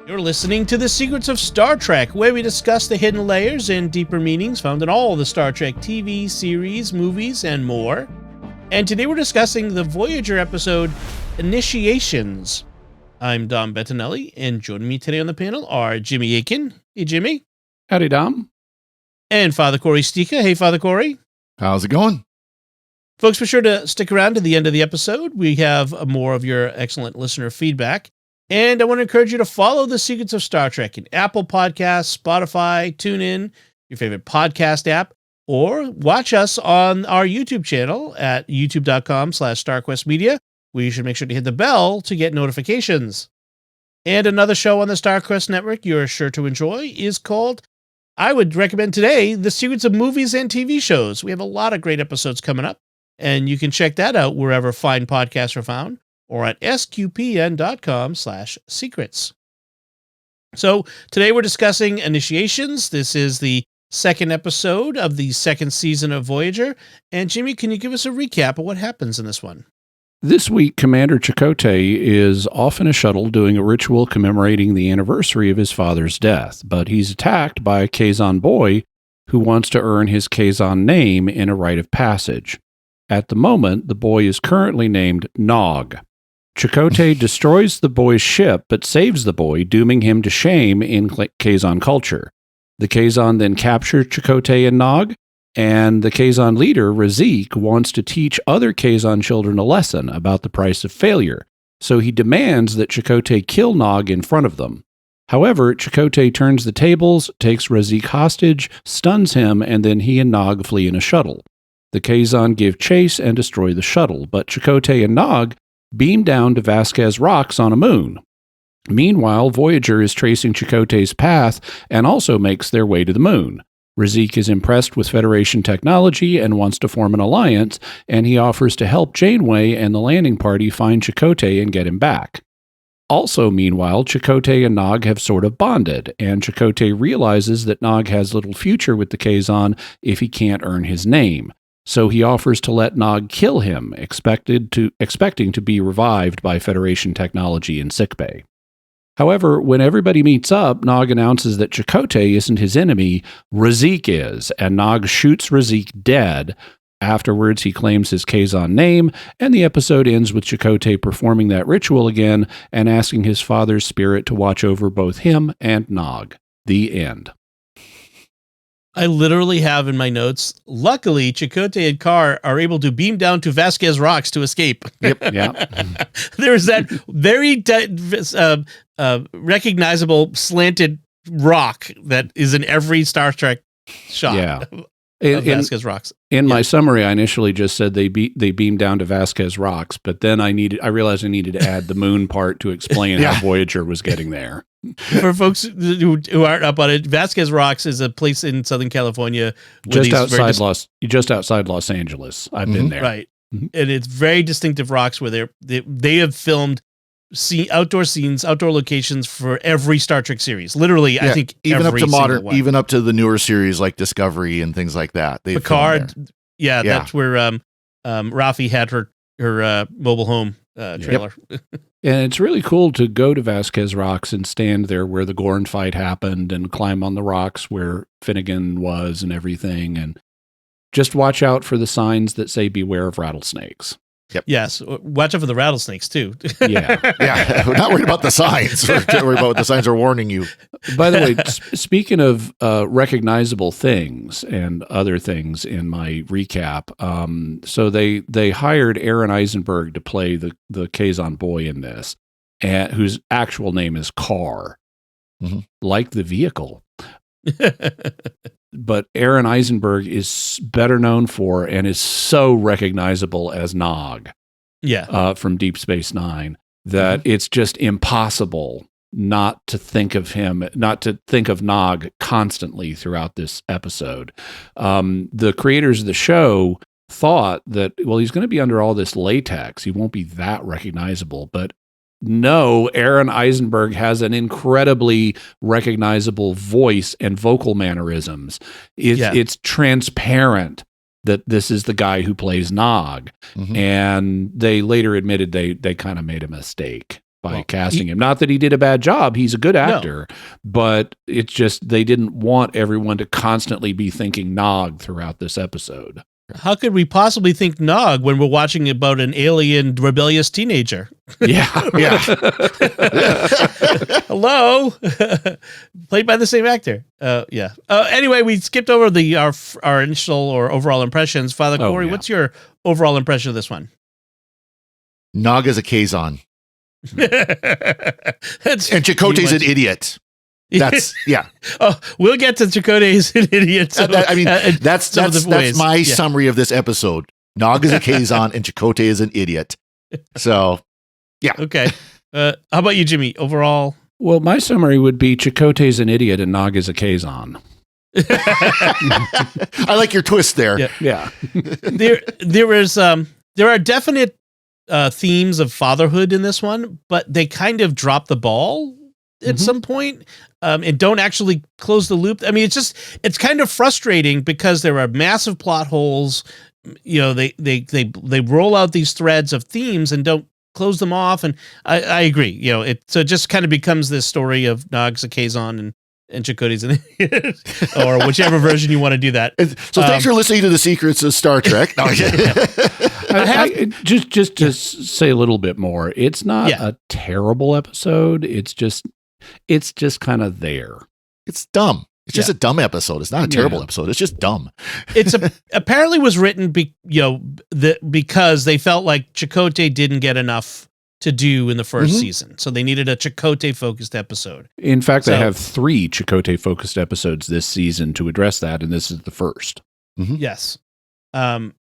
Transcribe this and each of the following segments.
You're listening to The Secrets of Star Trek, where we discuss the hidden layers and deeper meanings found in all the Star Trek TV, series, movies, and more. And today we're discussing the Voyager episode, Initiations. I'm Dom Bettinelli, and joining me today on the panel are Jimmy Akin. Hey, Jimmy. Howdy, Dom. And Father Corey Stika. Hey, Father Corey. How's it going? Folks, be sure to stick around to the end of the episode. We have more of your excellent listener feedback. And I want to encourage you to follow The Secrets of Star Trek in Apple Podcasts, Spotify, TuneIn, your favorite podcast app, or watch us on our YouTube channel at youtube.com/StarQuestMedia, where you should make sure to hit the bell to get notifications. And another show on the StarQuest network you're sure to enjoy is called, I would recommend today, The Secrets of Movies and TV Shows. We have a lot of great episodes coming up, and you can check that out wherever fine podcasts are found, or at sqpn.com/secrets. So today we're discussing Initiations. This is the second episode of the second season of Voyager. And Jimmy, can you give us a recap of what happens in this one? This week, Commander Chakotay is off in a shuttle doing a ritual commemorating the anniversary of his father's death, but he's attacked by a Kazon boy who wants to earn his Kazon name in a rite of passage. At the moment, the boy is currently named Nog. Chakotay destroys the boy's ship, but saves the boy, dooming him to shame in Kazon culture. The Kazon then capture Chakotay and Nog, and the Kazon leader, Rique, wants to teach other Kazon children a lesson about the price of failure, so he demands that Chakotay kill Nog in front of them. However, Chakotay turns the tables, takes Rique hostage, stuns him, and then he and Nog flee in a shuttle. The Kazon give chase and destroy the shuttle, but Chakotay and Nog beam down to Vasquez Rocks on a moon. Meanwhile, Voyager is tracing Chakotay's path and also makes their way to the moon. Rique is impressed with Federation technology and wants to form an alliance, and he offers to help Janeway and the landing party find Chakotay and get him back. Also, meanwhile, Chakotay and Nog have sort of bonded, and Chakotay realizes that Nog has little future with the Kazon if he can't earn his name. So he offers to let Nog kill him, expecting to be revived by Federation technology in sickbay. However, when everybody meets up, Nog announces that Chakotay isn't his enemy, Rique is, and Nog shoots Rique dead. Afterwards, he claims his Kazon name, and the episode ends with Chakotay performing that ritual again and asking his father's spirit to watch over both him and Nog. The end. I literally have in my notes, luckily, Chakotay and Carr are able to beam down to Vasquez Rocks to escape. Yep, yeah. There's that very recognizable slanted rock that is in every Star Trek shot. Yeah. Of Vasquez Rocks. In my summary, I initially just said they beamed down to Vasquez Rocks, but then I realized I needed to add the moon part to explain how Voyager was getting there. For folks who aren't up on it, Vasquez Rocks is a place in Southern California, just outside Los Angeles. I've been there, right? And it's very distinctive rocks where they have filmed outdoor scenes, outdoor locations for every Star Trek series. Literally, I think even every up to modern, one. even up to the newer series like Discovery and things like that. Picard, that's where Rafi had her mobile home trailer. Yep. And it's really cool to go to Vasquez Rocks and stand there where the Gorn fight happened and climb on the rocks where Finnegan was and everything. And just watch out for the signs that say beware of rattlesnakes. Yep. Yes. Watch out for the rattlesnakes, too. Yeah. We're not worried about the signs. We're worried about what the signs are warning you. By the way, speaking of recognizable things and other things in my recap, so they hired Aron Eisenberg to play the Kazon boy in this, whose actual name is Carr, like the vehicle. But Aron Eisenberg is better known for and is so recognizable as Nog from Deep Space Nine that it's just impossible not to think of Nog constantly throughout this episode. The creators of the show thought that, well, he's going to be under all this latex. He won't be that recognizable, but no, Aron Eisenberg has an incredibly recognizable voice and vocal mannerisms. It's transparent that this is the guy who plays Nog. And they later admitted they kind of made a mistake by casting him. Not that he did a bad job. He's a good actor, but it's just they didn't want everyone to constantly be thinking Nog throughout this episode. How could we possibly think Nog when we're watching about an alien rebellious teenager? Yeah. Yeah. Hello, played by the same actor. Yeah. Anyway, we skipped over our initial or overall impressions. Father Corey, what's your overall impression of this one? Nog is a Kazon. And Chakotay's an idiot. That's Oh, we'll get to Chakotay's an idiot. So, that's my summary of this episode. Nog is a Kazon and Chakotay is an idiot. So, yeah. Okay. How about you, Jimmy? Overall, well, my summary would be Chakotay's an idiot and Nog is a Kazon. I like your twist there. Yeah. There are definite themes of fatherhood in this one, but they kind of drop the ball at some point and don't actually close the loop. I mean, it's kind of frustrating because there are massive plot holes. You know, they roll out these threads of themes and don't close them off. And I agree. You know, it just kind of becomes this story of Nog's a Kazon and Chakotay's an idiot, or whichever version you want to do that. So thanks for listening to the secrets of Star Trek. No, just to say a little bit more, it's not a terrible episode. It's just kind of there. It's dumb. It's just a dumb episode. It's not a terrible episode. It's just dumb. It's apparently was written because they felt like Chakotay didn't get enough to do in the first season. So they needed a Chakotay focused episode. In fact, they have 3 Chakotay focused episodes this season to address that, and this is the first. Yes. I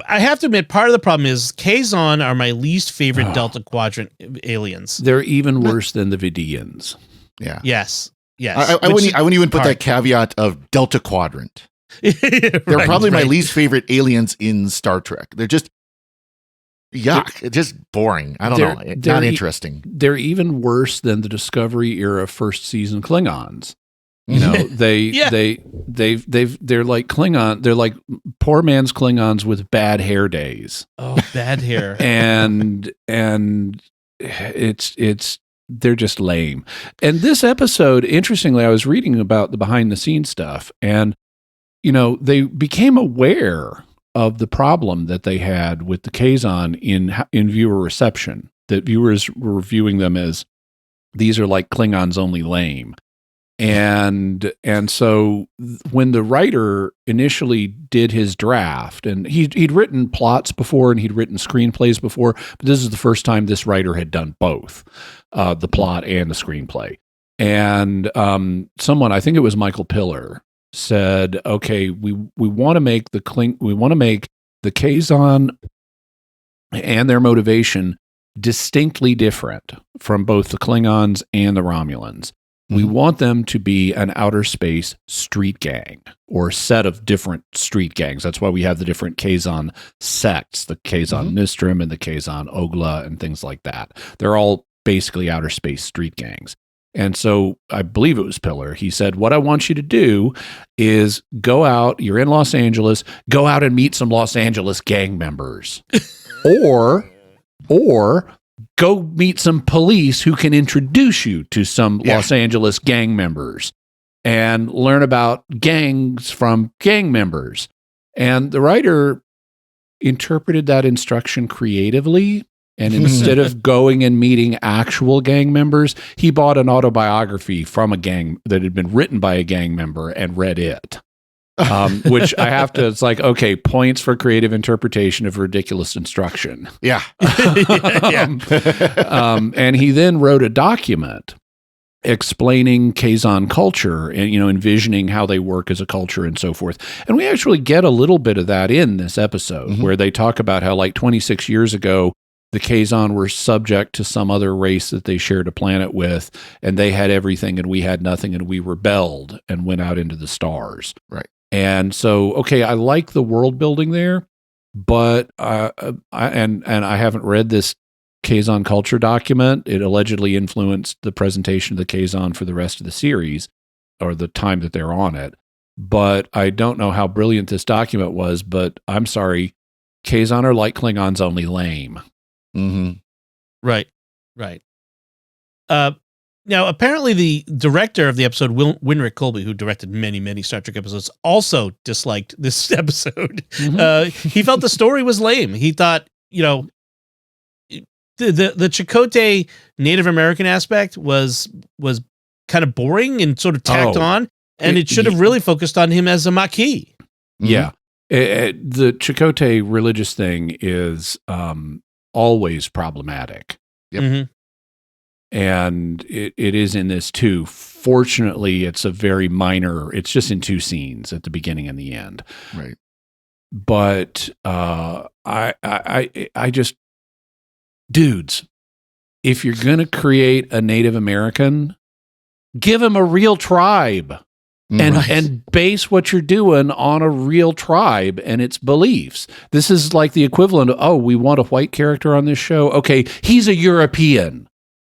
have to admit, part of the problem is Kazon are my least favorite Delta Quadrant aliens. They're even worse than the Vidians. Yeah. Yes. I wouldn't even put that caveat of Delta Quadrant. They're probably my least favorite aliens in Star Trek. They're just yuck. It's just boring. I don't know. Not interesting. They're even worse than the Discovery era first season Klingons. You know, they're like Klingon. They're like poor man's Klingons with bad hair days. Oh, bad hair. and they're just lame. And this episode, interestingly, I was reading about the behind the scenes stuff, and you know, they became aware of the problem that they had with the Kazon in viewer reception. That viewers were viewing them as these are like Klingons only lame. And so when the writer initially did his draft, and he'd written plots before and he'd written screenplays before, but this is the first time this writer had done both, the plot and the screenplay. And someone, I think it was Michael Piller, said, "Okay, we want to make the Kazon and their motivation distinctly different from both the Klingons and the Romulans. We want them to be an outer space street gang or set of different street gangs. That's why we have the different Kazon sects, the Kazon Nistrim and the Kazon Ogla and things like that. They're all basically outer space street gangs." And so I believe it was Pillar. He said, what I want you to do is go out, you're in Los Angeles, go out and meet some Los Angeles gang members. or go meet some police who can introduce you to some Los Angeles gang members and learn about gangs from gang members. And the writer interpreted that instruction creatively. And instead of going and meeting actual gang members, he bought an autobiography from a gang that had been written by a gang member and read it. Which I have to, it's like, okay, points for creative interpretation of ridiculous instruction. Yeah. And he then wrote a document explaining Kazon culture and, you know, envisioning how they work as a culture and so forth. And we actually get a little bit of that in this episode where they talk about how like 26 years ago, the Kazon were subject to some other race that they shared a planet with, and they had everything and we had nothing, and we rebelled and went out into the stars. Right. And so, okay, I like the world building there, but I haven't read this Kazon culture document. It allegedly influenced the presentation of the Kazon for the rest of the series, or the time that they're on it. But I don't know how brilliant this document was, but I'm sorry, Kazon are like Klingons, only lame. Right. Now, apparently the director of the episode, Winrick Colby, who directed many, many Star Trek episodes, also disliked this episode. He felt the story was lame. He thought, the Chakotay Native American aspect was kind of boring and sort of tacked on, and it should have really focused on him as a Maki. Yeah. The Chakotay religious thing is always problematic. Yep. Mm-hmm. And it is in this too. Fortunately, it's a very minor, it's just in 2 scenes at the beginning and the end. Right. But I just, dudes, if you're going to create a Native American, give him a real tribe and base what you're doing on a real tribe and its beliefs. This is like the equivalent of, we want a white character on this show. Okay, he's a European.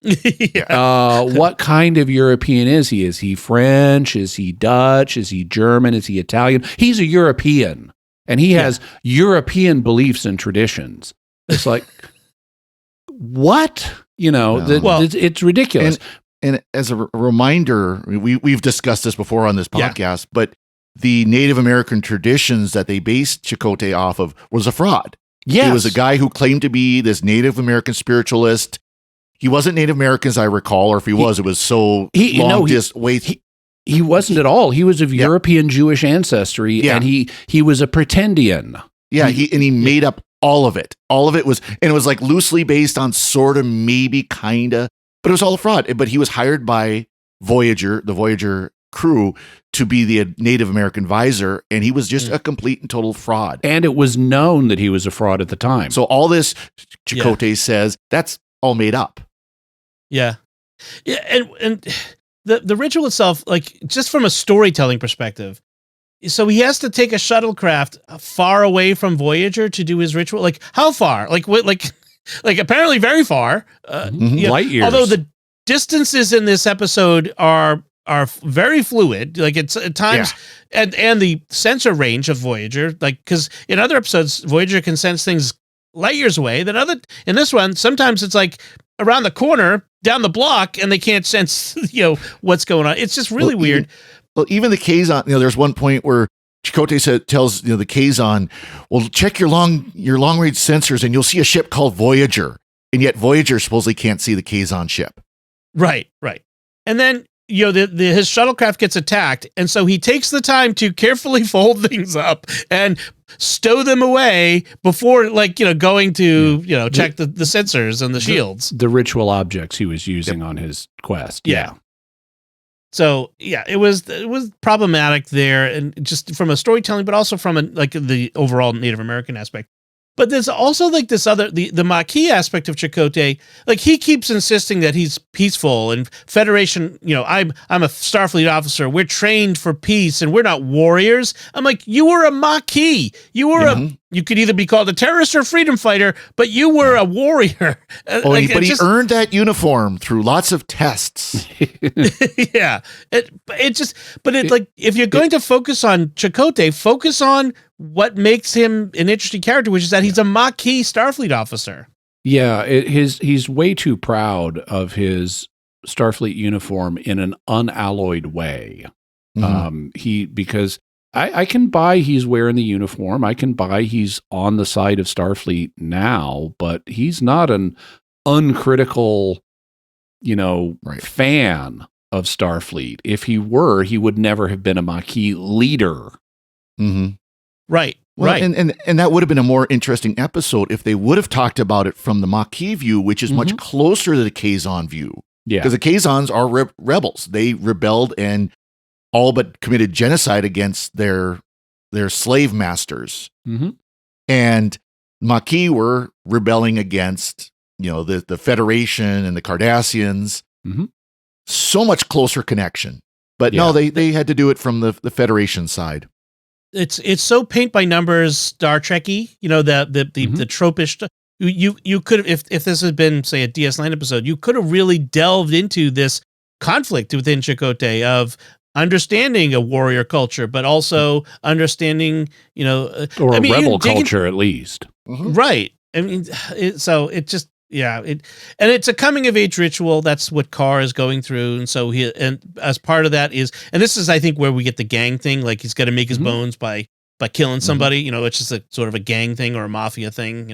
What kind of European is he? Is he French? Is he Dutch? Is he German? Is he Italian? He's a European, and he has European beliefs and traditions. It's like, what? It's ridiculous. And as a reminder, we've discussed this before on this podcast, but the Native American traditions that they based Chakotay off of was a fraud. Yes. He was a guy who claimed to be this Native American spiritualist. He wasn't Native American, as I recall, or if he was, it was so long. He wasn't at all. He was of European Jewish ancestry, and he was a pretendian. Yeah, he made up all of it. All of it was, and it was like loosely based on sort of, maybe, kind of, but it was all a fraud. But he was hired by Voyager, the Voyager crew, to be the Native American visor, and he was just a complete and total fraud. And it was known that he was a fraud at the time. So all this Chakotay says, that's all made up. Yeah, and the ritual itself, like, just from a storytelling perspective, so he has to take a shuttlecraft far away from Voyager to do his ritual. Like, how far? Like apparently very far. Light years. Although the distances in this episode are very fluid. Like, it's at times, and the sensor range of Voyager, like, because in other episodes Voyager can sense things light years away. In this one, sometimes it's like around the corner, down the block, and they can't sense, what's going on. It's just really weird. Even the Kazon, there's one point where Chakotay tells the Kazon, well, check your long range sensors and you'll see a ship called Voyager. And yet Voyager supposedly can't see the Kazon ship. Right. And then, his shuttlecraft gets attacked, and so he takes the time to carefully fold things up and stow them away before, going to, check the sensors and the shields. The ritual objects he was using on his quest. Yeah. So, it was problematic there, and just from a storytelling, but also from the overall Native American aspect. But there's also this other, the Maki aspect of Chakotay. Like, he keeps insisting that he's peaceful and Federation, I'm a Starfleet officer. We're trained for peace and we're not warriors. I'm like, you were a Maki. You were you could either be called a terrorist or a freedom fighter, but you were a warrior. But he earned that uniform through lots of tests. Yeah. If you're going to focus on Chakotay, focus on what makes him an interesting character, which is that he's a Maki Starfleet officer. Yeah, he's way too proud of his Starfleet uniform in an unalloyed way. Because I can buy he's wearing the uniform. I can buy he's on the side of Starfleet now, but he's not an uncritical, fan of Starfleet. If he were, he would never have been a Maki leader. Mm-hmm. Right. Well, right. And that would have been a more interesting episode if they would have talked about it from the Maki view, which is much closer to the Kazon view. Yeah. Because the Kazons are rebels. They rebelled and all but committed genocide against their slave masters. Mm-hmm. And Maki were rebelling against, the Federation and the Cardassians. Mm-hmm. So much closer connection. But no, they had to do it from the Federation side. It's so paint by numbers Star Trek-y, the tropish. You could have, if this had been, say, a DS9 episode, you could have really delved into this conflict within Chakotay of understanding a warrior culture, but also understanding, or a rebel culture at least. Right. I mean, and it's a coming of age ritual. That's what Carr is going through, and so and as part of that is, and this is I think where we get the gang thing. Like he's got to make his bones by killing somebody. It's just a sort of a gang thing or a mafia thing.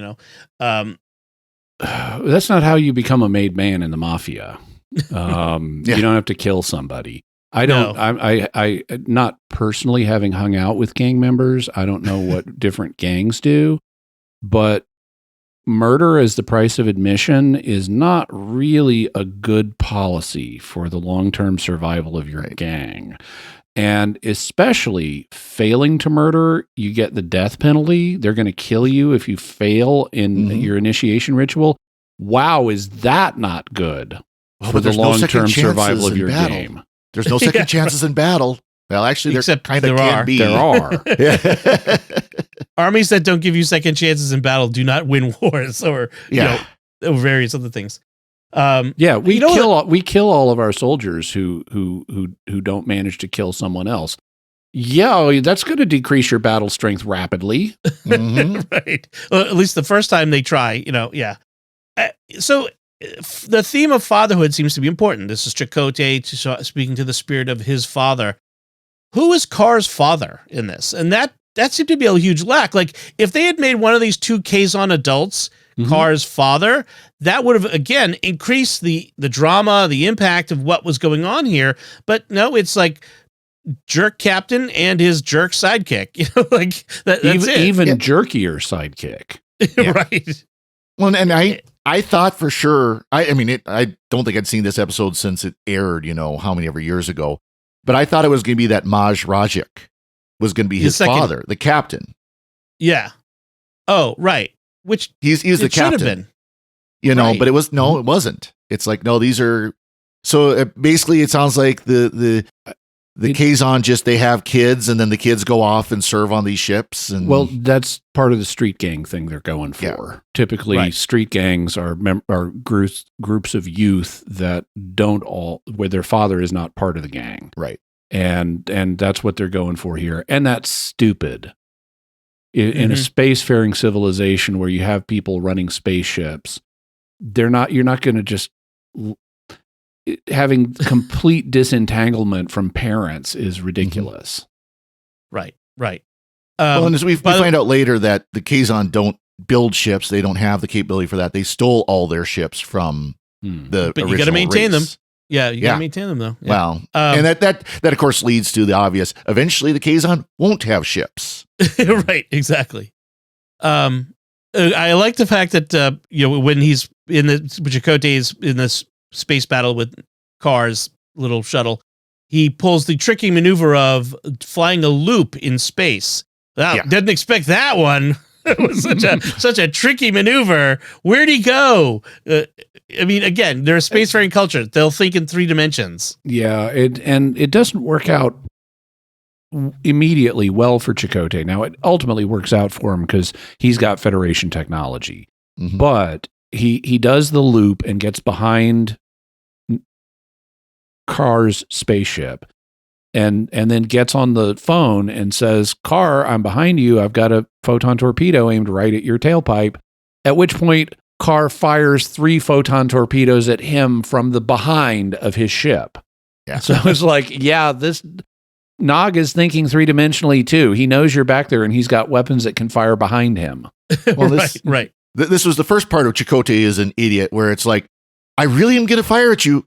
That's not how you become a made man in the mafia. You don't have to kill somebody. I don't. No. I not personally having hung out with gang members. I don't know what different gangs do, but murder as the price of admission is not really a good policy for the long-term survival of your gang. And especially failing to murder, you get the death penalty. They're going to kill you if you fail in your initiation ritual. Wow, is that not good for the long-term survival of your game? There's no second chances in battle. Well, actually, there kind of can be. There are. Armies that don't give you second chances in battle do not win wars, or or various other things. We kill all of our soldiers who don't manage to kill someone else. Yeah, that's going to decrease your battle strength rapidly. Right. Well, at least the first time they try. So the theme of fatherhood seems to be important. This is Chakotay speaking to the spirit of his father. Who is Carr's father in this? And that seemed to be a huge lack. Like, if they had made one of these two Kazon adults Carr's father, that would have, again, increased the drama, the impact of what was going on here. But no, it's like jerk captain and his jerk sidekick. Like that's even jerkier sidekick. Right. Well, and I thought for sure, I don't think I'd seen this episode since it aired, how many ever years ago. But I thought it was going to be that Maj Rajic was going to be his father, the captain. Yeah. Oh, right. Which he's the captain. But it was it wasn't. It's like, no, these are. So basically, it sounds like the Kazon they have kids, and then the kids go off and serve on these ships. And well, that's part of the street gang thing they're going for. Yeah. Typically, street gangs are groups of youth that where their father is not part of the gang, right? And that's what they're going for here, and that's stupid. In a spacefaring civilization where you have people running spaceships, you're not going to just. Having complete disentanglement from parents is ridiculous. Right. And as we find out later that the Kazon don't build ships, they don't have the capability for that. They stole all their ships from the but original you got to maintain race. them. Yeah, you got to maintain them though. Yeah. Well, and that of course leads to the obvious. Eventually, the Kazon won't have ships. Right. Exactly. I like the fact that when he's in Chakotay is in this space battle with Carr's little shuttle, he pulls the tricky maneuver of flying a loop in space. Didn't expect that one. It was such a tricky maneuver. Where'd he go? Again, they're a spacefaring culture. They'll think in 3 dimensions. Yeah, it doesn't work out immediately well for Chakotay. Now, it ultimately works out for him because he's got Federation technology. But he does the loop and gets behind Carr's spaceship and then gets on the phone and says, Carr, I'm behind you. I've got a photon torpedo aimed right at your tailpipe. At which point Carr fires 3 photon torpedoes at him from the behind of his ship. Yeah. So it's like, this Nog is thinking 3-dimensionally too. He knows you're back there and he's got weapons that can fire behind him. Well, right. This was the first part of Chakotay is an idiot, where it's like, I really am going to fire at you.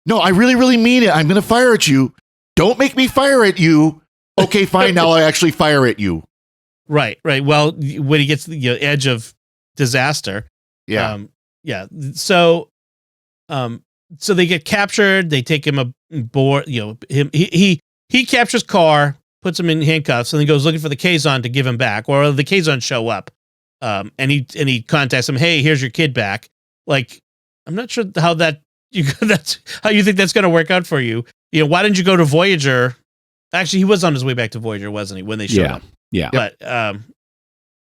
No, I really, really mean it. I'm going to fire at you. Don't make me fire at you. Okay, fine. Now I actually fire at you. Right. Well, when he gets the edge of disaster. Yeah. So they get captured. They take him aboard. He captures Carr, puts him in handcuffs, and then goes looking for the Kazon to give him back, or the Kazon show up. And he contacts him. Hey, here's your kid back. Like, I'm not sure how that's how you think that's going to work out for you. Why didn't you go to Voyager? Actually, he was on his way back to Voyager, wasn't he? When they showed up. Yeah. But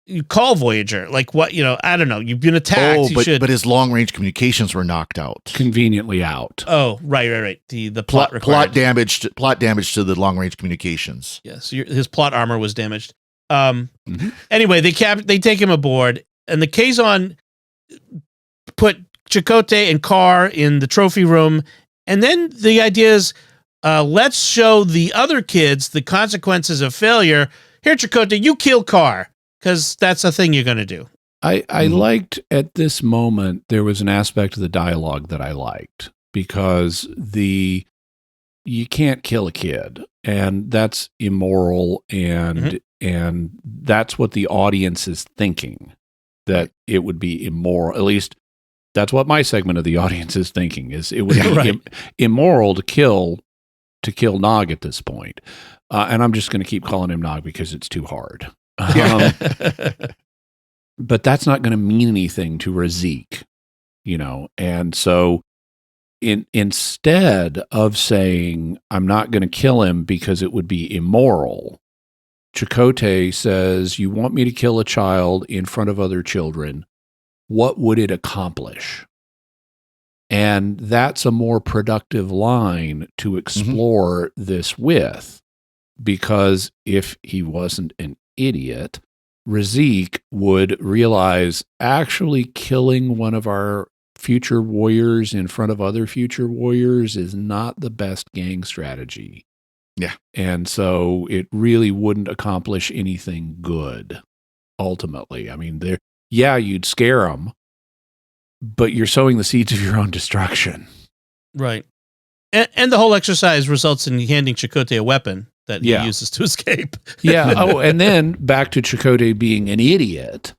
you call Voyager. Like, what? I don't know. You've been attacked. But his long range communications were knocked out. Conveniently out. Oh, right. The plot damage to the long range communications. Yes, his plot armor was damaged. Anyway, they take him aboard, and the Kazon put Chakotay and Kar in the trophy room. And then the idea is, let's show the other kids the consequences of failure. Here, Chakotay, you kill Kar, because that's a thing you're going to do. I liked at this moment, there was an aspect of the dialogue that I liked, because you can't kill a kid, and that's immoral, and that's what the audience is thinking, that it would be immoral. At least that's what my segment of the audience is thinking, is it would be immoral to kill Nog at this point. And I'm just going to keep calling him Nog because it's too hard. But that's not going to mean anything to Rique, and so instead of saying, I'm not going to kill him because it would be immoral, Chakotay says, you want me to kill a child in front of other children? What would it accomplish? And that's a more productive line to explore this with, because if he wasn't an idiot, Rique would realize actually killing one of our future warriors in front of other future warriors is not the best gang strategy. Yeah. And so it really wouldn't accomplish anything good, ultimately. I mean, you'd scare them, but you're sowing the seeds of your own destruction. Right. And the whole exercise results in handing Chakotay a weapon that he uses to escape. Yeah. Oh, and then back to Chakotay being an idiot.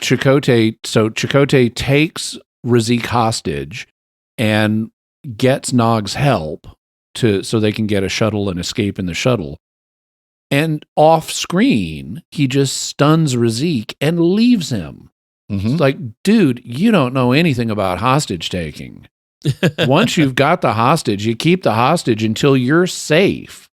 Chakotay takes Rique hostage and gets Nog's help so they can get a shuttle and escape in the shuttle. And off screen, he just stuns Rique and leaves him. It's like, dude, you don't know anything about hostage taking. Once you've got the hostage, you keep the hostage until you're safe.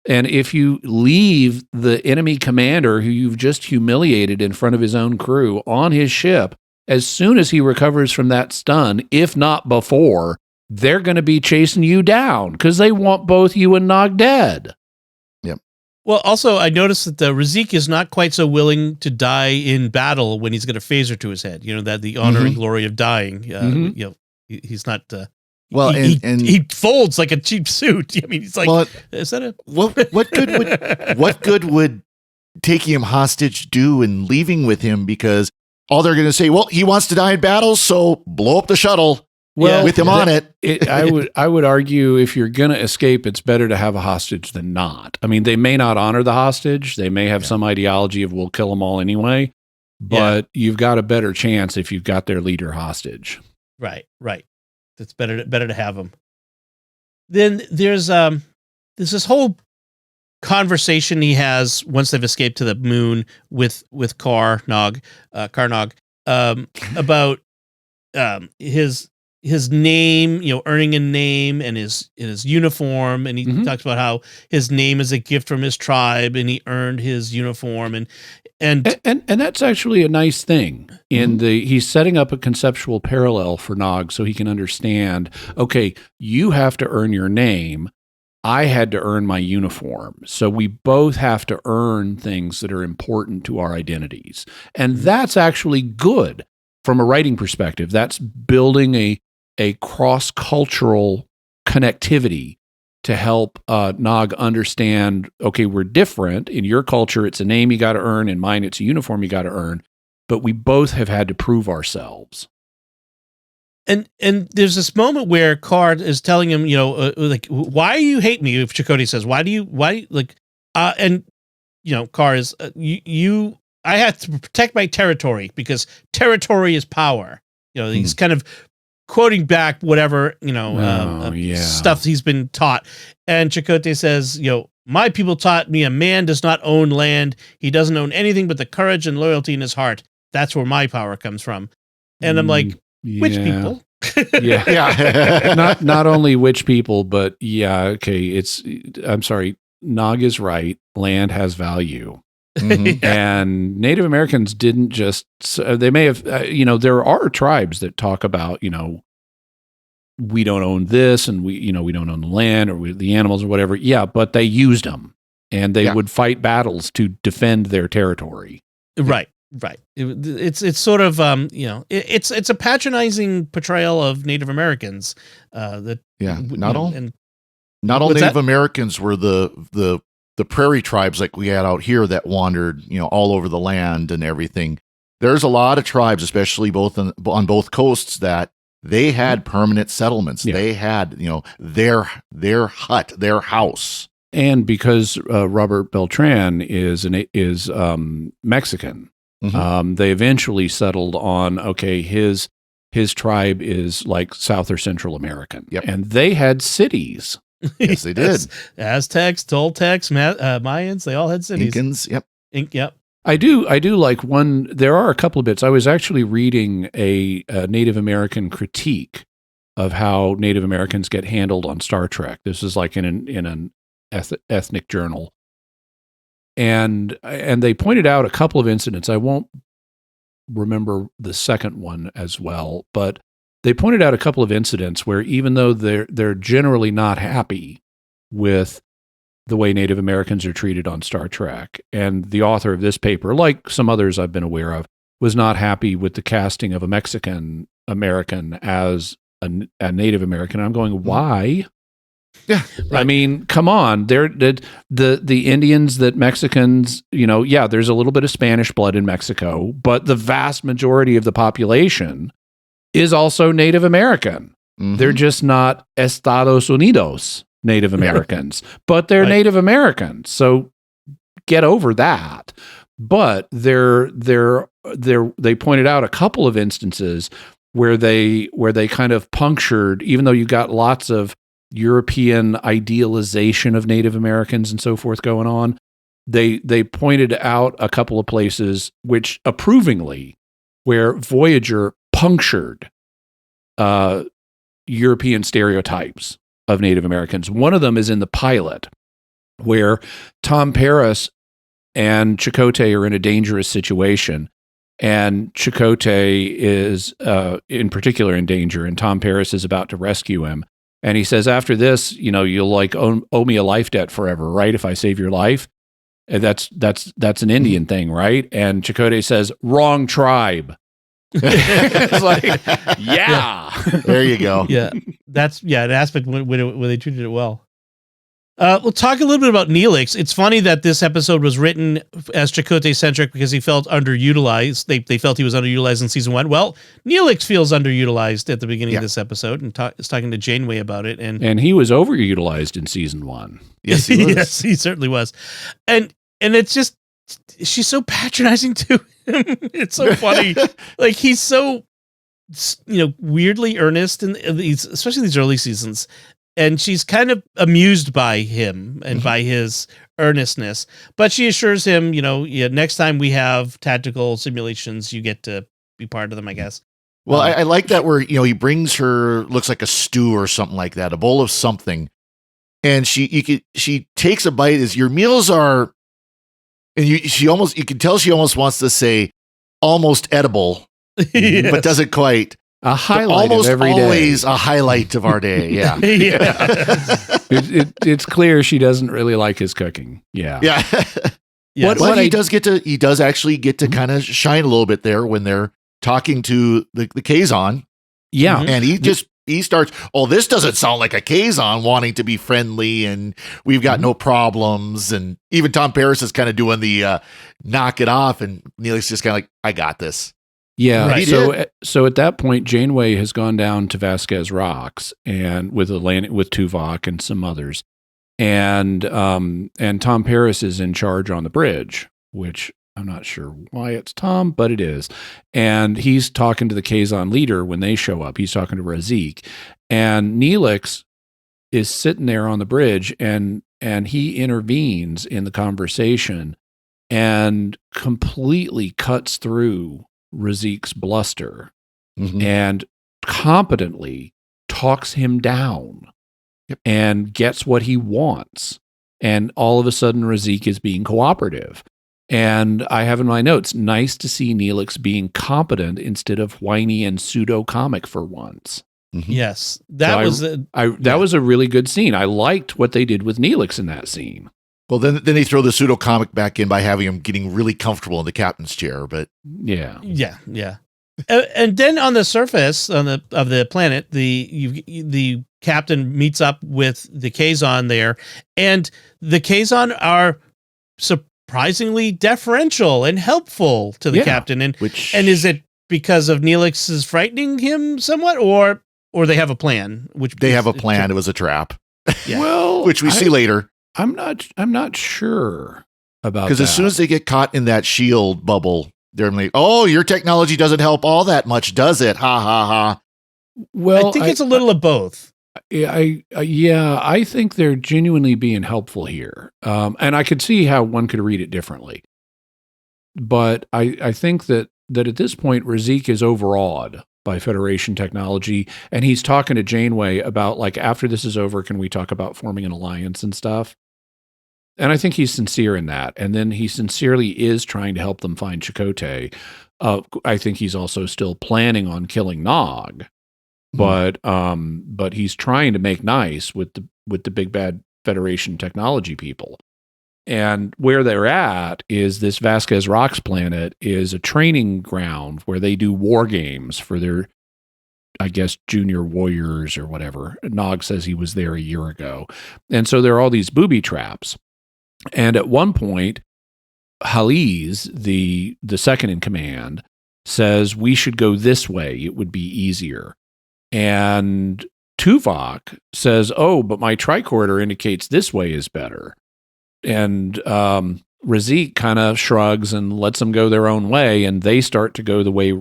And if you leave the enemy commander who you've just humiliated in front of his own crew on his ship, as soon as he recovers from that stun, if not before, they're going to be chasing you down because they want both you and Nog dead. Yep. Well, also, I noticed that the Rique is not quite so willing to die in battle when he's got a phaser to his head. That the honor and glory of dying. He's not... Well, he folds like a cheap suit. I mean, he's like, is that a what good would taking him hostage do and leaving with him? Because all they're going to say, well, he wants to die in battle, so blow up the shuttle with him on it. I would argue if you're going to escape, it's better to have a hostage than not. I mean, they may not honor the hostage. They may have some ideology of we'll kill them all anyway, but you've got a better chance if you've got their leader hostage. Right. It's better to have them. Then there's this whole conversation he has once they've escaped to the moon with Kar Nog, about his name, earning a name and his uniform, and he talks about how his name is a gift from his tribe, and he earned his uniform, and that's actually a nice thing. He's setting up a conceptual parallel for Nog so he can understand, okay, you have to earn your name. I had to earn my uniform. So we both have to earn things that are important to our identities. And that's actually good from a writing perspective. That's building a cross-cultural connectivity to help Nog understand, okay, we're different. In your culture, it's a name you got to earn. In mine, it's a uniform you got to earn. But we both have had to prove ourselves. And there's this moment where Kar is telling him, like, why do you hate me? If Chakotay says, Kar is, I have to protect my territory because territory is power. He's kind of quoting back whatever, stuff he's been taught. And Chakotay says, my people taught me a man does not own land. He doesn't own anything but the courage and loyalty in his heart. That's where my power comes from. And I'm like, which people? Not only which people, but okay. I'm sorry. Nog is right. Land has value. And Native Americans didn't just, they may have, there are tribes that talk about, we don't own this and we don't own the land or the animals or whatever. Yeah. But they used them and they would fight battles to defend their territory. Right. Right. It's sort of it's a patronizing portrayal of Native Americans. Not all Native Americans were the prairie tribes like we had out here that wandered all over the land and everything. There's a lot of tribes, especially on both coasts, that they had permanent settlements. Yeah. They had their hut, their house. And because Robert Beltran is Mexican, they eventually settled on his tribe is like South or Central American, and they had cities. Yes, they did. Aztecs, Toltecs, Mayans, they all had cities. Incans, yep. I do like one. There are a couple of bits. I was actually reading a Native American critique of how Native Americans get handled on Star Trek. This is like in an ethnic journal, and they pointed out a couple of incidents. I won't remember the second one as well, but they pointed out a couple of incidents where even though they're generally not happy with the way Native Americans are treated on Star Trek, and the author of this paper, like some others I've been aware of, was not happy with the casting of a Mexican American as a Native American. I'm going, why? Yeah, right. I mean, come on. The Indians that Mexicans, there's a little bit of Spanish blood in Mexico, but the vast majority of the population is also Native American. Mm-hmm. They're just not Estados Unidos Native Americans, but they're right. Native Americans. So get over that. But they pointed out a couple of instances where they kind of punctured, even though you got lots of European idealization of Native Americans and so forth going on, they pointed out a couple of places which approvingly where Voyager punctured European stereotypes of Native Americans. One of them is in the pilot where Tom Paris and Chakotay are in a dangerous situation, and Chakotay is in particular in danger, and Tom Paris is about to rescue him. And he says, after this, you'll owe me a life debt forever, right? If I save your life. And that's an Indian thing, right? And Chakotay says, wrong tribe. It's like, yeah. There you go. Yeah. That's an aspect where they treated it well. We'll talk a little bit about Nelix. It's funny that this episode was written as Chakotay-centric because he felt underutilized. They felt he was underutilized in season 1. Well, Nelix feels underutilized at the beginning of this episode and is talking to Janeway about it. And he was overutilized in season 1. Yes, he was. Yes, he certainly was. And it's just, she's so patronizing to him. It's so funny. Like, he's so, weirdly earnest in these, especially these early seasons. And she's kind of amused by him and by his earnestness. But she assures him, next time we have tactical simulations, you get to be part of them, I guess. Well, I like that where, he brings her, looks like a stew or something like that, a bowl of something. And she takes a bite as your meals are, and you can tell she almost wants to say almost edible, yes. But doesn't quite. A highlight of every day. Always a highlight of our day, yeah. It's clear she doesn't really like his cooking. Yeah. Yeah. But he does actually get to kind of shine a little bit there when they're talking to the Kazon. Yeah. And he starts, this doesn't sound like a Kazon wanting to be friendly and we've got no problems. And even Tom Paris is kind of doing the knock it off, and Nelix just kind of like, I got this. Yeah, right. So at that point, Janeway has gone down to Vasquez Rocks and with Tuvok and some others, and Tom Paris is in charge on the bridge, which I'm not sure why it's Tom, but it is. And he's talking to the Kazon leader when they show up. He's talking to Rique, and Nelix is sitting there on the bridge, and he intervenes in the conversation and completely cuts through Rique's bluster and competently talks him down and gets what he wants. And all of a sudden, Rique is being cooperative. And I have in my notes, nice to see Nelix being competent instead of whiny and pseudo-comic for once. Mm-hmm. Yes. That was a really good scene. I liked what they did with Nelix in that scene. Well, then they throw the pseudo comic back in by having him getting really comfortable in the captain's chair. But yeah. And then on the surface of the planet, the captain meets up with the Kazon there, and the Kazon are surprisingly deferential and helpful to the captain. And is it because of Nelix is frightening him somewhat, or they have a plan? Which they have a plan. It was a trap. Yeah. Well, which we see later. I'm not sure about that. Because as soon as they get caught in that shield bubble, they're like, "Oh, your technology doesn't help all that much, does it? Ha ha ha." Well, I think it's a little of both. I think they're genuinely being helpful here, and I could see how one could read it differently. But I think that at this point, Rique is overawed by Federation technology, and he's talking to Janeway about, like, after this is over, can we talk about forming an alliance and stuff? And I think he's sincere in that. And then he sincerely is trying to help them find Chakotay. I think he's also still planning on killing Nog, but he's trying to make nice with the big bad Federation technology people. And where they're at is this Vasquez Rocks planet is a training ground where they do war games for their, I guess, junior warriors or whatever. Nog says he was there a year ago. And so there are all these booby traps. And at one point, Haliz, the second in command, says we should go this way. It would be easier. And Tuvok says, "Oh, but my tricorder indicates this way is better." And Rique kind of shrugs and lets them go their own way, and they start to go the way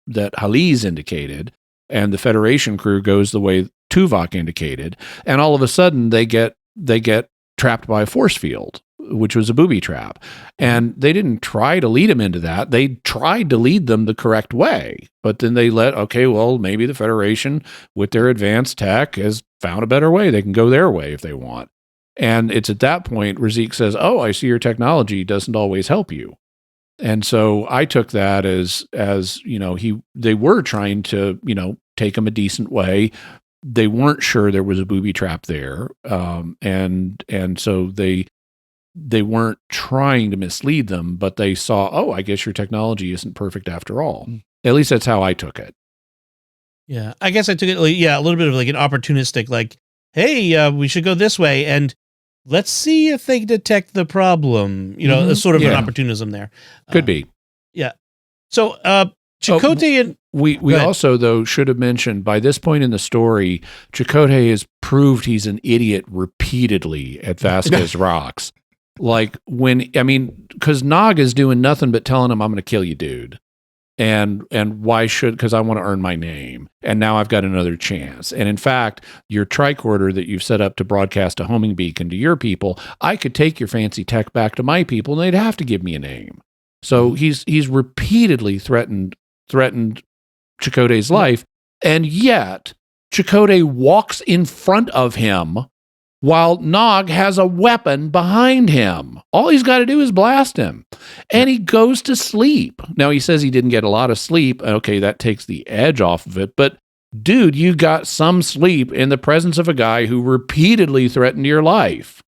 that Haliz indicated, and the Federation crew goes the way Tuvok indicated, and all of a sudden they get trapped by a force field, which was a booby trap. And they didn't try to lead them into that. They tried to lead them the correct way, but then they maybe the Federation with their advanced tech has found a better way. They can go their way if they want. And it's at that point Rique says, "Oh, I see your technology doesn't always help you." And so I took that as they were trying to, take him a decent way. They weren't sure there was a booby trap there. And so they weren't trying to mislead them, but they saw, "Oh, I guess your technology isn't perfect after all." At least that's how I took it. Yeah. I guess I took it, a little bit of like an opportunistic, like, hey, we should go this way, and let's see if they detect the problem. Sort of an opportunism there. Could be. Yeah. So Chakotay and... We also, though, should have mentioned, by this point in the story, Chakotay has proved he's an idiot repeatedly at Vasquez Rocks. Because Nog is doing nothing but telling him, "I'm going to kill you, dude." And why should? Because I want to earn my name. And now I've got another chance. And in fact, your tricorder that you've set up to broadcast a homing beacon to your people, I could take your fancy tech back to my people and they'd have to give me a name. So he's repeatedly threatened Chakotay's life. And yet Chakotay walks in front of him while Nog has a weapon behind him. All he's got to do is blast him. And he goes to sleep. Now, he says he didn't get a lot of sleep. Okay, that takes the edge off of it. But, dude, you got some sleep in the presence of a guy who repeatedly threatened your life.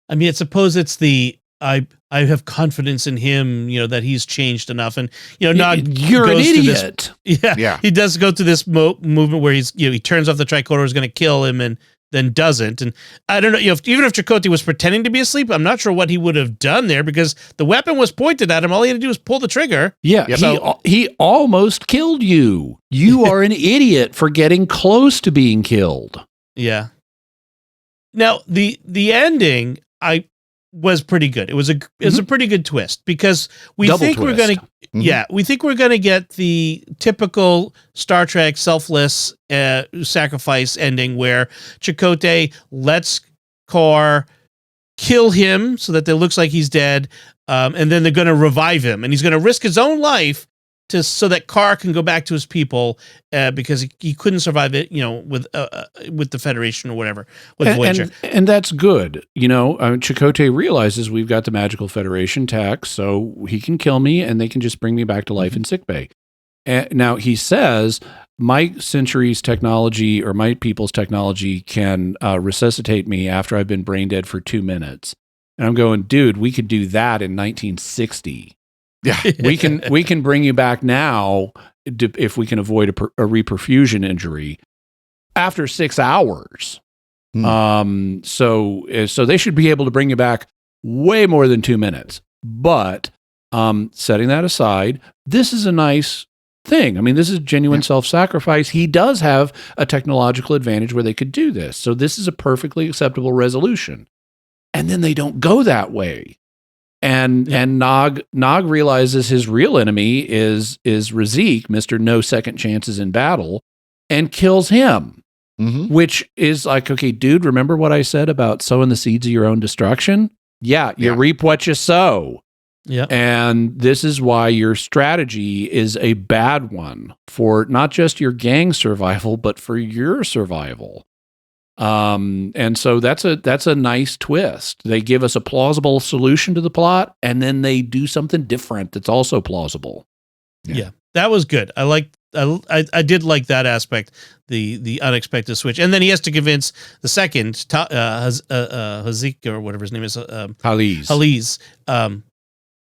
I mean, I suppose it's the... I have confidence in him, that he's changed enough, and Nog, you're an idiot. He does go through this movement where he's, he turns off the tricorder, is going to kill him, and then doesn't. And I don't know, even if Chakotay was pretending to be asleep, I'm not sure what he would have done there, because the weapon was pointed at him. All he had to do was pull the trigger. Yeah, he almost killed you. You are an idiot for getting close to being killed. Yeah. Now the ending, was pretty good. It was a pretty good twist, because we think we're going to get the typical Star Trek selfless sacrifice ending where Chakotay lets Kor kill him so that it looks like he's dead, and then they're going to revive him, and he's going to risk his own life so that Kor can go back to his people, because he couldn't survive it, with the Federation or whatever, with Voyager. And that's good. Chakotay realizes we've got the magical Federation tech, so he can kill me and they can just bring me back to life in sickbay. Now, he says, my century's technology or my people's technology can resuscitate me after I've been brain dead for 2 minutes. And I'm going, dude, we could do that in 1960. Yeah. we can bring you back now if we can avoid a reperfusion injury after 6 hours. So they should be able to bring you back way more than 2 minutes. But setting that aside, this is a nice thing. I mean, this is genuine self-sacrifice. He does have a technological advantage where they could do this. So this is a perfectly acceptable resolution. And then they don't go that way. And Nog realizes his real enemy is Rique, Mr. No Second Chances in Battle, and kills him. Which is like, okay, dude, remember what I said about sowing the seeds of your own destruction? Yeah, you reap what you sow. Yeah. And this is why your strategy is a bad one for not just your gang survival, but for your survival. And so that's a nice twist. They give us a plausible solution to the plot, and then they do something different that's also plausible. Yeah. That was good. I did like that aspect, the unexpected switch. And then he has to convince the second, Hazik, or whatever his name is, Haliz.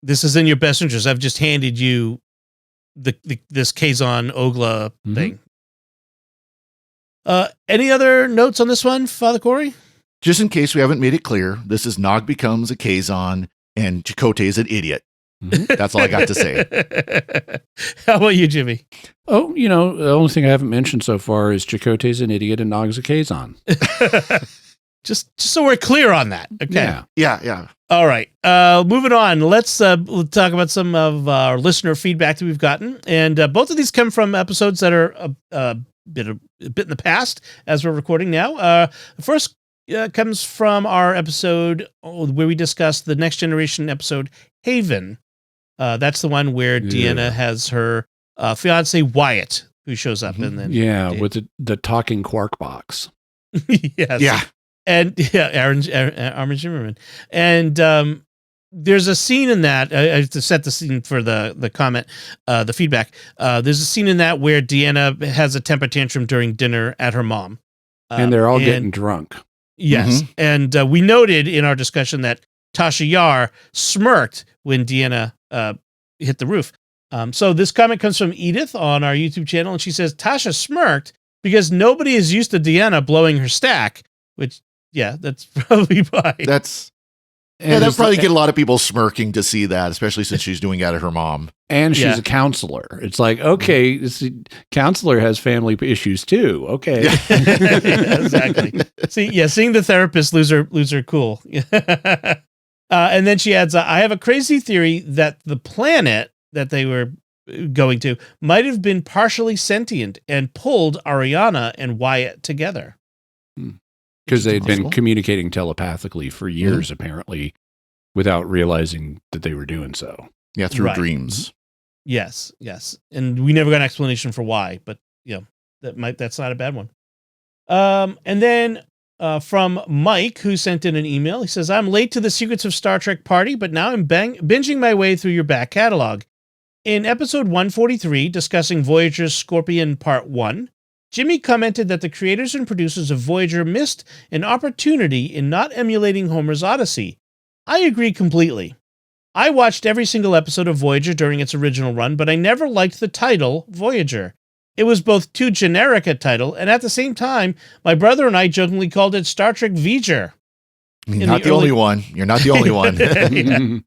This is in your best interest. I've just handed you this Kazon Ogla thing. Any other notes on this one, Father Corey? Just in case we haven't made it clear, this is Nog becomes a Kazon and Chakotay is an idiot. That's all I got to say. How about you, Jimmy? Oh, the only thing I haven't mentioned so far is Chakotay's an idiot and Nog's a Kazon. Just so we're clear on that. Okay. Yeah. All right. Moving on. Let's talk about some of our listener feedback that we've gotten. And both of these come from episodes that are a bit in the past as we're recording now. The first comes from our episode where we discussed the Next Generation episode, Haven. That's the one where Deanna has her fiance Wyatt, who shows up. And then with the talking quark box. Yes. Yeah. And Armin Zimmerman. And there's a scene in that. I have to set the scene for the comment, the feedback. There's a scene in that where Deanna has a temper tantrum during dinner at her mom. And they're all getting drunk. Yes. And we noted in our discussion that Tasha Yar smirked when Deanna hit the roof. So this comment comes from Edith on our YouTube channel, and she says, Tasha smirked because nobody is used to Deanna blowing her stack, which, that's probably why. That'd probably get a lot of people smirking to see that, especially since she's doing it at her mom. And she's a counselor. It's like, okay, this counselor has family issues too. Okay. Exactly. Seeing the therapist lose her cool. And then she adds, I have a crazy theory that the planet that they were going to might have been partially sentient and pulled Ariana and Wyatt together. Because they'd been communicating telepathically for years, apparently, without realizing that they were doing so. Yeah, through dreams. Yes. And we never got an explanation for why, but that's not a bad one. And then from Mike, who sent in an email, he says, I'm late to the Secrets of Star Trek party, but now I'm binging my way through your back catalog. In episode 143, discussing Voyager's Scorpion Part 1, Jimmy commented that the creators and producers of Voyager missed an opportunity in not emulating Homer's Odyssey. I agree completely. I watched every single episode of Voyager during its original run, but I never liked the title Voyager. It was both too generic a title, and at the same time, my brother and I jokingly called it Star Trek Voyager. You're not the only one. You're not the only one.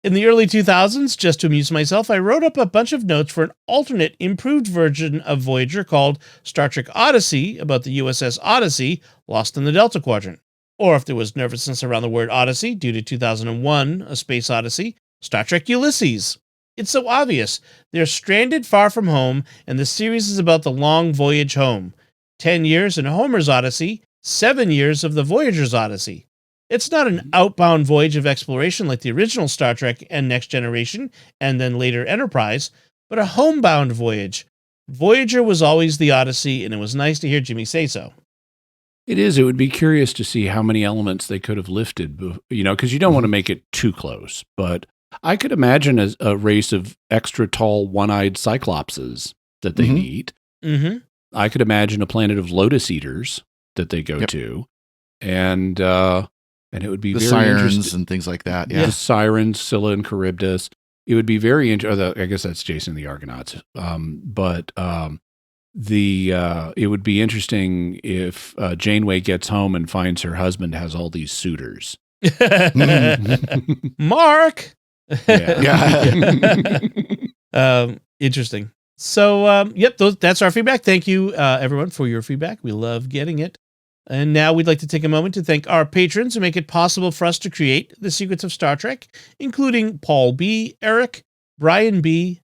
In the early 2000s, just to amuse myself, I wrote up a bunch of notes for an alternate, improved version of Voyager called Star Trek Odyssey, about the USS Odyssey, lost in the Delta Quadrant. Or if there was nervousness around the word Odyssey due to 2001, A Space Odyssey, Star Trek Ulysses. It's so obvious. They're stranded far from home, and the series is about the long voyage home. 10 years in Homer's Odyssey, 7 years of the Voyager's Odyssey. It's not an outbound voyage of exploration like the original Star Trek and Next Generation, and then later Enterprise, but a homebound voyage. Voyager was always the Odyssey, and it was nice to hear Jimmy say so. It is. It would be curious to see how many elements they could have lifted, because you don't want to make it too close. But I could imagine a race of extra tall, one-eyed cyclopses that they meet. Mm-hmm. I could imagine a planet of lotus eaters that they go to. And And it would be the very sirens and things like that. Yeah. The sirens, Scylla and Charybdis. It would be very interesting. I guess that's Jason the Argonauts. It would be interesting if Janeway gets home and finds her husband has all these suitors. Mark. Yeah. Interesting. So, that's our feedback. Thank you, everyone, for your feedback. We love getting it. And now we'd like to take a moment to thank our patrons who make it possible for us to create The Secrets of Star Trek, including Paul B., Eric, Brian B.,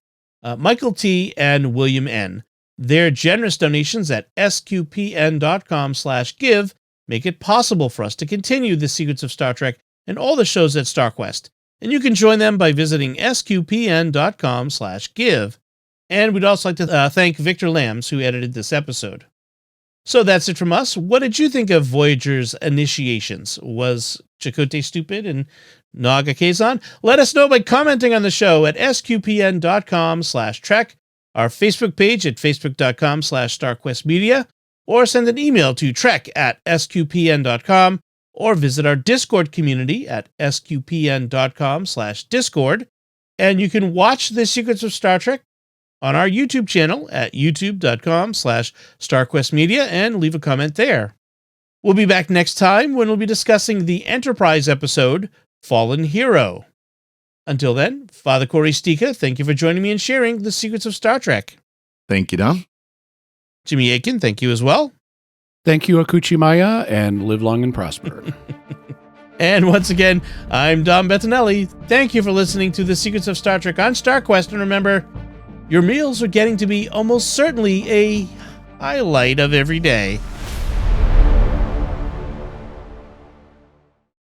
Michael T., and William N. Their generous donations at sqpn.com/give make it possible for us to continue The Secrets of Star Trek and all the shows at StarQuest. And you can join them by visiting sqpn.com/give. And we'd also like to thank Victor Lambs, who edited this episode. So that's it from us. What did you think of Voyager's initiations? Was Chakotay stupid and Naga Kazon? Let us know by commenting on the show at sqpn.com/trek, our Facebook page at facebook.com/StarQuestMedia, or send an email to trek@sqpn.com, or visit our Discord community at sqpn.com/discord. And you can watch The Secrets of Star Trek on our YouTube channel at youtube.com/StarQuestMedia and leave a comment there. We'll be back next time when we'll be discussing the Enterprise episode, Fallen Hero. Until then, Father Corey Stika, thank you for joining me and sharing The Secrets of Star Trek. Thank you, Dom. Jimmy Akin, thank you as well. Thank you, A-koo-chee-moya, and live long and prosper. And once again, I'm Dom Bettinelli. Thank you for listening to The Secrets of Star Trek on StarQuest, and remember, your meals are getting to be almost certainly a highlight of every day.